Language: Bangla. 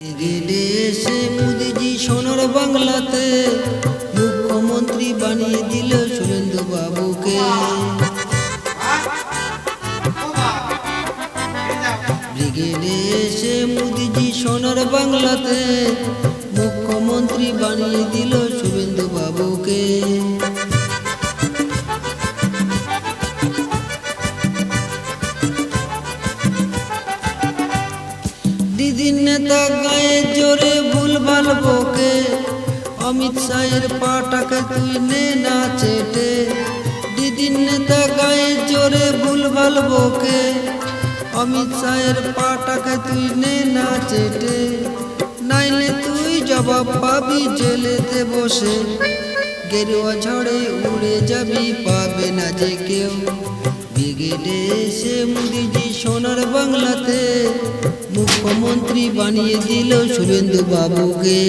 ব্রিগেডে এসে মোদিজি সোনার বাংলাতে মুখ্যমন্ত্রী বানিয়ে দিল শুভেন্দু বাবুকে। ব্রিগেডে এসে মোদিজি সোনার বাংলাতে মুখ্যমন্ত্রী বানিয়ে দিল শুভেন্দু বাবুকে। দিদির নেতা গায়ে জোরে ভুলভাল বকে, অমিত শাহের পাটাকে তুই নে না চেটে। দিদির নেতা গায়ে জোরে ভুলভাল বকে, অমিত শাহের পাটাকে তুই নে না চেটে। নাইলে তুই জবাব পাবি জেলেতে বসে, গেরুয়া ঝড়ে উড়ে যাবি পাবে না যে কেউ। ব্রিগেডে এসে মোদিজি সোনার বাংলাতে মুখ্যমন্ত্রী বানিয়ে দিল শুভেন্দু বাবুকে।